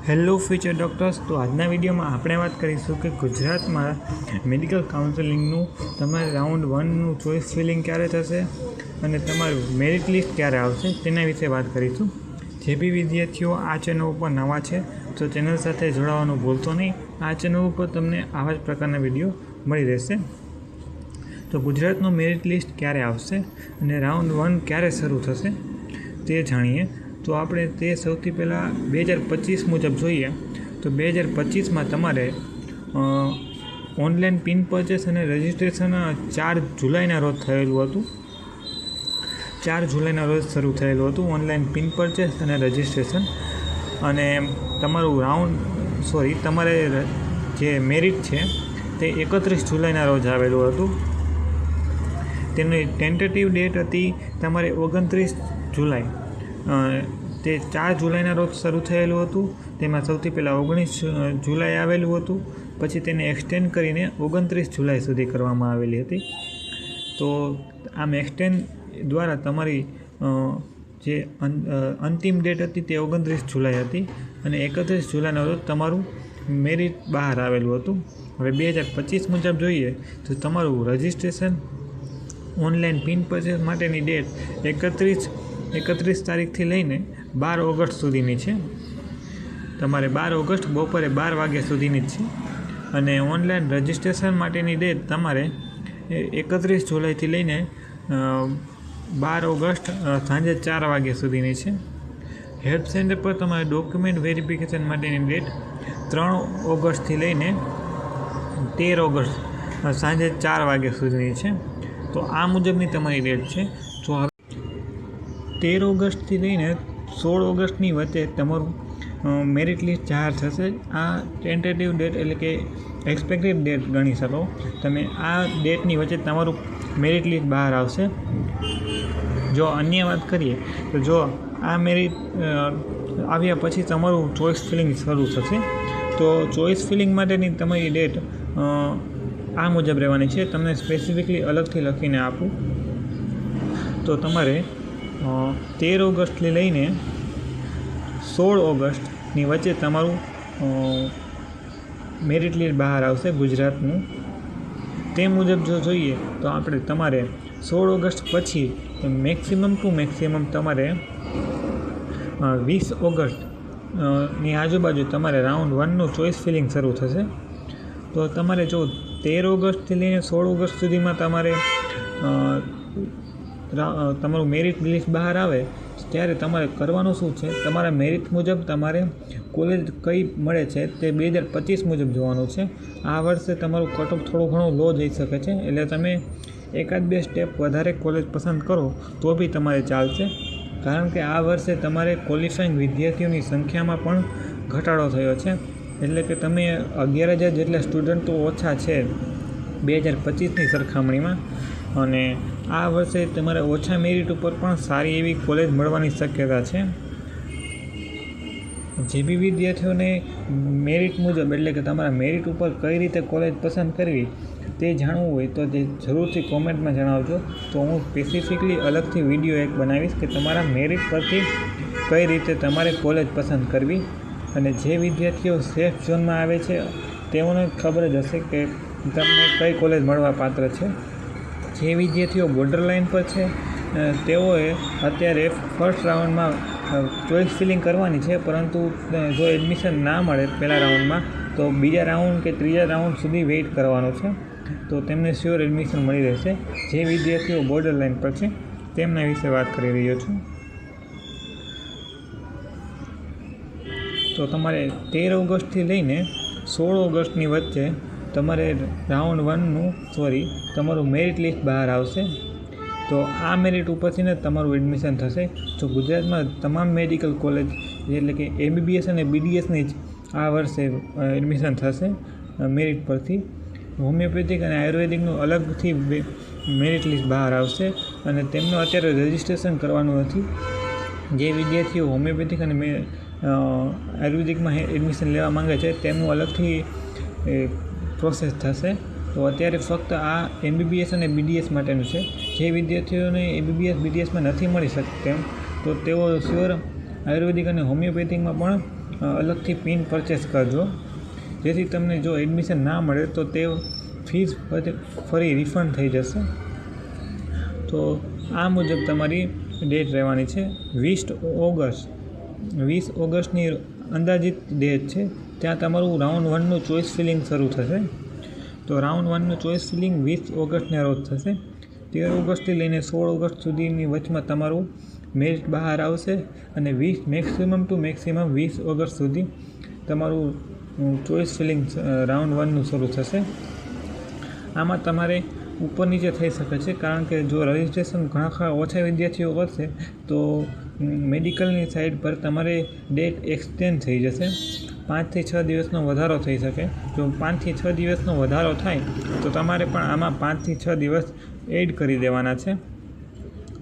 Hello future doctors. તો આજના વિડીયોમાં આપણે વાત કરીશું કે ગુજરાતમાં મેડિકલ કાઉન્સેલિંગનું તમારે રાઉન્ડ 1નું ચોઇસ ફિલિંગ ક્યારે થશે અને તમારું મેરિટ લિસ્ટ ક્યારે આવશે તેના વિશે વાત કરીશું. જે બી વિદ્યાર્થીઓ આ ચેનલ ઉપર નવા છે તો ચેનલ સાથે જોડાવાનું ભૂલતો નહીં. આ ચેનલ ઉપર તમને આવા જ પ્રકારના વિડીયો મળી રહેશે. તો ગુજરાતનું મેરિટ લિસ્ટ ક્યારે આવશે અને રાઉન્ડ 1 ક્યારે શરૂ થશે તે જાણીએ. તો આપણે તે સૌથી પહેલાં 2025 મુજબ જોઈએ તો 2025માં તમારે ઓનલાઈન પિન પરચેસ અને રજિસ્ટ્રેશન 4 જુલાઈના રોજ થયેલું હતું. 4 જુલાઈના રોજ શરૂ થયેલું હતું ઓનલાઈન પિન પરચેસ અને રજિસ્ટ્રેશન. અને તમારે જે મેરિટ છે તે 31 જુલાઈના રોજ આવેલું હતું. તેની ટેન્ટેટિવ ડેટ હતી તમારે 29 જુલાઈ. તે 4 જુલાઈના રોજ શરૂ થયેલું હતું. તેમાં સૌથી પહેલાં 19 જુલાઈ આવેલું હતું. પછી તેને એક્સટેન્ડ કરીને 29 જુલાઈ સુધી કરવામાં આવેલી હતી. તો આમ એક્સટેન્ડ દ્વારા તમારી જે અંતિમ ડેટ હતી તે 29 જુલાઈ હતી અને 31 જુલાઈના રોજ તમારું મેરિટ બહાર આવેલું હતું. હવે 2025 મુજબ જોઈએ તો તમારું રજિસ્ટ્રેશન ઓનલાઈન પિન પરચેસ માટેની ડેટ 31 તારીખથી લઈને 12 ઓગસ્ટ સુધીની છે. તમારે 12 ઓગસ્ટ બપોરે 12 વાગ્યા સુધીની જ છે. અને ઓનલાઈન રજિસ્ટ્રેશન માટેની ડેટ તમારે 31 જુલાઈથી લઈને 12 ઓગસ્ટ સાંજે 4 વાગ્યા સુધીની છે. હેલ્પ સેન્ટર પર તમારે ડોક્યુમેન્ટ વેરિફિકેશન માટેની ડેટ 3 ઓગસ્ટથી લઈને 13 ઓગસ્ટ સાંજે 4 વાગ્યા સુધીની છે. તો આ મુજબની તમારી ડેટ છે. તો 13 ઓગસ્ટથી લઈને 16 ઓગસ્ટની વચ્ચે તમારું મેરિટ લિસ્ટ જાહેર થશે. આ ટેન્ટેટિવ ડેટ એટલે કે એક્સપેક્ટેડ ડેટ ગણી શકો તમે. આ ડેટની વચ્ચે તમારું મેરિટ લિસ્ટ બહાર આવશે. જો અન્ય વાત કરીએ તો જો આ મેરિટ આવ્યા પછી તમારું ચોઇસ ફિલિંગ શરૂ થશે. તો ચોઇસ ફિલિંગ માટેની તમારી ડેટ આ મુજબ રહેવાની છે. તમને સ્પેસિફિકલી અલગથી લખીને આપું તો તમારે 13 ઓગસ્ટથી લઈને 16 ઓગસ્ટની વચ્ચે તમારું મેરિટ લિસ્ટ બહાર આવશે ગુજરાતનું. તે મુજબ જો જોઈએ તો આપણે તમારે 16 ઓગસ્ટ પછી મેક્સિમમ ટુ મેક્સિમમ તમારે 20 ઓગસ્ટની આજુબાજુ તમારે રાઉન્ડ 1નું ચોઇસ ફિલિંગ શરૂ થશે. તો તમારે જો 13 ઓગસ્ટથી લઈને 16 ઓગસ્ટ સુધીમાં તમારું મેરિટ લિસ્ટ બહાર આવે ત્યારે તમારે કરવાનું શું છે, તમારા મેરિટ મુજબ તમારે કોલેજ કઈ મળે છે તે 2025 મુજબ જોવાનું છે. આ વર્ષે તમારું કટ ઓફ થોડું ઘણું લો જઈ શકે છે. એટલે તમે 1-2 સ્ટેપ વધારે કોલેજ પસંદ કરો તો બી તમારે ચાલશે. કારણ કે આ વર્ષે તમારે ક્વોલિફાઈંગ વિદ્યાર્થીઓની સંખ્યામાં પણ ઘટાડો થયો છે. એટલે કે તમે 11,000 જેટલા સ્ટુડન્ટો ઓછા છે 2025ની સરખામણીમાં. અને આ વર્ષે તમારે ઓછા મેરિટ ઉપર પણ સારી એવી કોલેજ મળવાની શક્યતા છે. જે બી વિદ્યાર્થીઓને મેરિટ મુજબ એટલે કે તમારા મેરિટ ઉપર કઈ રીતે કોલેજ પસંદ કરવી તે જાણવું હોય તો તે જરૂરથી કોમેન્ટમાં જણાવજો. તો હું સ્પેસિફિકલી અલગથી વિડીયો એક બનાવીશ કે તમારા મેરિટ પરથી કઈ રીતે તમારે કોલેજ પસંદ કરવી. અને જે વિદ્યાર્થીઓ સેફ ઝોનમાં આવે છે તેઓને ખબર જ હશે કે તમને કઈ કોલેજ મળવા પાત્ર છે. જે વિદ્યાર્થીઓ બોર્ડર લાઇન પર છે તેઓએ અત્યારે ફર્સ્ટ રાઉન્ડમાં ચોઇસ ફિલિંગ કરવાની છે. પરંતુ જો એડમિશન ના મળે પહેલા રાઉન્ડમાં તો બીજા રાઉન્ડ કે ત્રીજા રાઉન્ડ સુધી વેઇટ કરવાનો છે. તો તેમને શ્યોર એડમિશન મળી રહેશે. જે વિદ્યાર્થીઓ બોર્ડર લાઇન પર છે તેમના વિશે વાત કરી રહ્યો છું. તો તમારે 13 ઓગસ્ટથી લઈને 16 ઓગસ્ટની વચ્ચે તમારે રાઉન્ડ 1નું તમારું મેરિટ લિસ્ટ બહાર આવશે. તો આ મેરિટ ઉપરથી ને તમારું એડમિશન થશે. જો ગુજરાતમાં તમામ મેડિકલ કોલેજ એટલે કે MBBS અને BDSની જ આ વર્ષે એડમિશન થશે મેરિટ પરથી. હોમિયોપેથિક અને આયુર્વેદિકનું અલગથી મેરિટ લિસ્ટ બહાર આવશે અને તેમનું અત્યારે રજિસ્ટ્રેશન કરવાનું નથી. જે વિદ્યાર્થીઓ હોમિયોપેથિક અને આયુર્વેદિકમાં એડમિશન લેવા માંગે છે તેમનું અલગથી પ્રોસેસ થશે. તો અત્યારે ફક્ત આ MBBS અને BDS માટેનું છે. જે વિદ્યાર્થીઓને MBBS BDSમાં નથી મળી શકતું તો તેઓ શ્યોર આયુર્વેદિક અને હોમિયોપેથિકમાં પણ અલગથી પિન પરચેસ કરજો, જેથી તમને જો એડમિશન ના મળે તો તે ફીસ ફરી રિફંડ થઈ જશે. તો આ મુજબ તમારી ડેટ રહેવાની છે 20 ઓગસ્ટ. 20 ઓગસ્ટની અંદાજિત ડેટ છે. ત્યાં તમારું રાઉન્ડ 1નું ચોઇસ ફિલિંગ શરૂ થશે. તો રાઉન્ડ 1નું ચોઇસ ફિલિંગ 20 ઓગસ્ટના રોજ થશે. 13 ઓગસ્ટથી લઈને 16 ઓગસ્ટ સુધીની વચમાં તમારું મેરિટ બહાર આવશે અને મેક્સિમમ 20 ઓગસ્ટ સુધી તમારું ચોઇસ ફિલિંગ રાઉન્ડ 1નું શરૂ થશે. આમાં તમારે ઉપર નીચે થઈ શકે છે, કારણ કે જો રજિસ્ટ્રેશન ઘણા ઓછા વિદ્યાર્થીઓ કરશે તો મેડિકલની સાઇડ પર તમારે ડેટ એક્સટેન્ડ થઈ જશે. 5 થી 6 દિવસનો વધારો થઈ શકે. જો 5 થી 6 દિવસનો વધારો થાય તો તમારે પણ આમાં 5 થી 6 દિવસ એડ કરી દેવાના છે.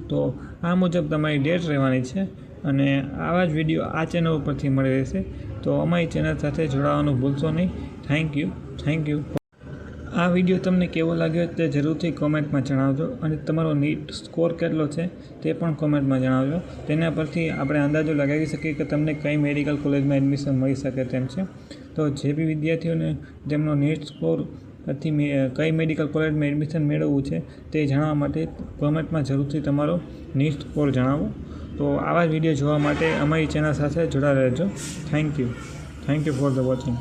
તો આ મુજબ તમારી ડેટ રહેવાની છે અને આવા જ વિડીયો આ ચેનલ ઉપરથી મળી રહેશે. તો અમારી ચેનલ સાથે જોડાવાનું ભૂલશો નહીં. Thank you. આ વિડીયો તમને કેવો લાગ્યો તે જરૂરથી કોમેન્ટમાં જણાવજો અને તમારો નીટ સ્કોર કેટલો છે તે પણ કોમેન્ટમાં જણાવજો. તેના પરથી આપણે અંદાજો લગાવી શકીએ કે તમને કઈ મેડિકલ કોલેજમાં એડમિશન મળી શકે તેમ છે. તો જે બી વિદ્યાર્થીઓને તેમનો નીટ સ્કોર પરથી કઈ મેડિકલ કોલેજમાં એડમિશન મેળવવું છે તે જાણવા માટે કોમેન્ટમાં જરૂરથી તમારો નીટ સ્કોર જણાવો. તો આવા જ વિડીયો જોવા માટે અમારી ચેનલ સાથે જોડાયેલા રહેજો. Thank you for the watching.